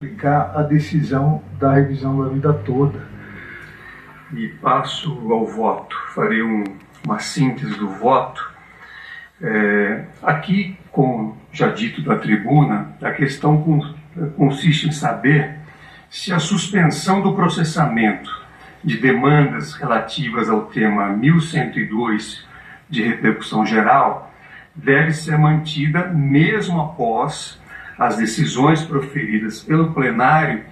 Aplicar a decisão da revisão da vida toda. E passo ao voto. Farei uma síntese do voto. Aqui, como já dito da tribuna, a questão consiste em saber se a suspensão do processamento de demandas relativas ao tema 1102 de repercussão geral deve ser mantida mesmo após as decisões proferidas pelo plenário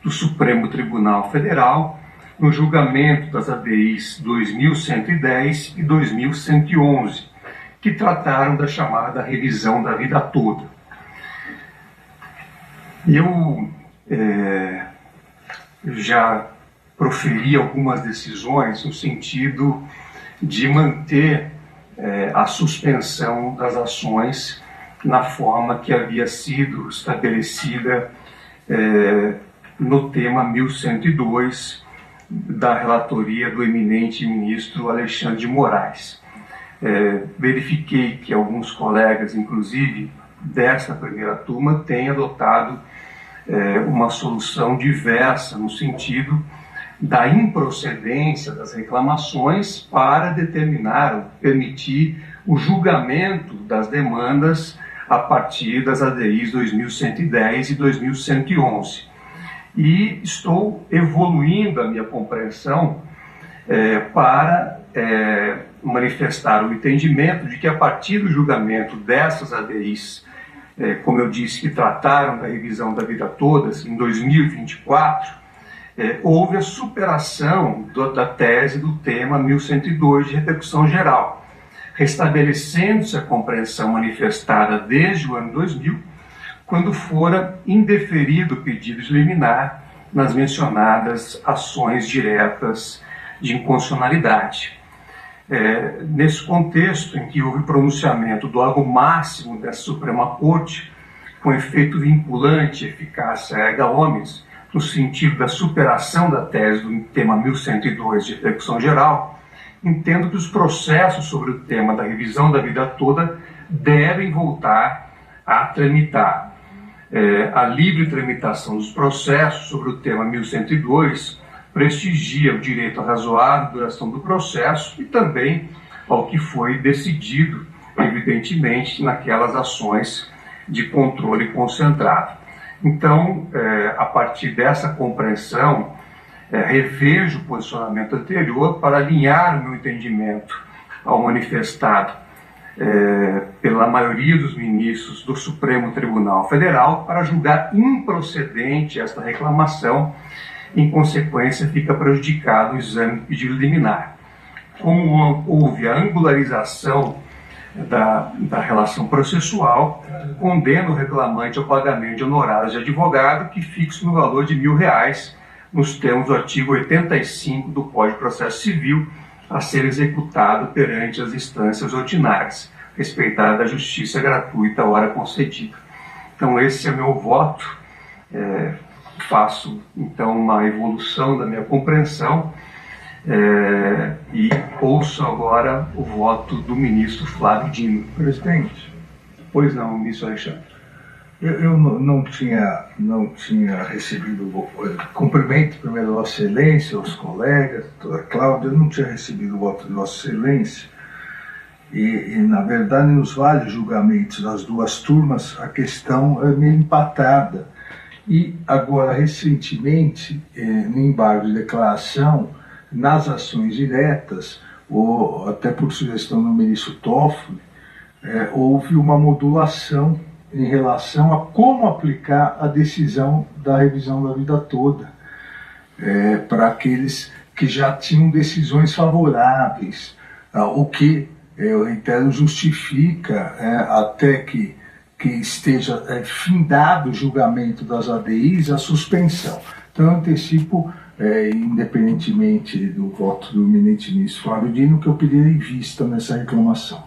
do Supremo Tribunal Federal no julgamento das ADIs 2110 e 2111, que trataram da chamada revisão da vida toda. Eu já proferi algumas decisões no sentido de manter a suspensão das ações na forma que havia sido estabelecida no tema 1102 da relatoria do eminente ministro Alexandre de Moraes. Verifiquei que alguns colegas, inclusive desta primeira turma, têm adotado uma solução diversa no sentido da improcedência das reclamações para determinar ou permitir o julgamento das demandas a partir das ADIs 2110 e 2111. E estou evoluindo a minha compreensão para manifestar o entendimento de que a partir do julgamento dessas ADIs, como eu disse, que trataram da revisão da vida toda, em 2024, houve a superação da tese do tema 1102 de repercussão geral, restabelecendo-se a compreensão manifestada desde o ano 2000, quando fora indeferido o pedido de liminar nas mencionadas ações diretas de inconstitucionalidade. Nesse contexto em que houve pronunciamento do órgão máximo da Suprema Corte, com efeito vinculante e eficácia erga omnes, no sentido da superação da tese do tema 1102 de repercussão geral, entendo que os processos sobre o tema da revisão da vida toda devem voltar a tramitar. A livre tramitação dos processos sobre o tema 1102 prestigia o direito à razoável duração do processo e também ao que foi decidido, evidentemente, naquelas ações de controle concentrado. Então, a partir dessa compreensão, revejo o posicionamento anterior para alinhar o meu entendimento ao manifestado pela maioria dos ministros do Supremo Tribunal Federal para julgar improcedente esta reclamação. Em consequência, fica prejudicado o exame do pedido liminar. Como houve a angularização da relação processual, condena o reclamante ao pagamento de honorários de advogado que fixo no valor de R$1.000, nos termos do artigo 85 do Código de Processo Civil, a ser executado perante as instâncias ordinárias, respeitada a justiça gratuita à hora concedida. Então esse é meu voto. Faço então uma evolução da minha compreensão e ouço agora o voto do ministro Flávio Dino. Presidente, Pois não, ministro Alexandre. eu não tinha recebido, cumprimento primeiro Vossa Excelência, os colegas, doutora Cláudia, eu não tinha recebido o voto de Vossa Excelência e na verdade, nos vários julgamentos das duas turmas, a questão é meio empatada. E agora, recentemente, no embargo de declaração, nas ações diretas, ou até por sugestão do ministro Toffoli, houve uma modulação em relação a como aplicar a decisão da revisão da vida toda para aqueles que já tinham decisões favoráveis, o que, eu reitero, justifica até que esteja findado o julgamento das ADIs, a suspensão. Então eu antecipo, independentemente do voto do eminente ministro Flávio Dino, que eu pedirei vista nessa reclamação.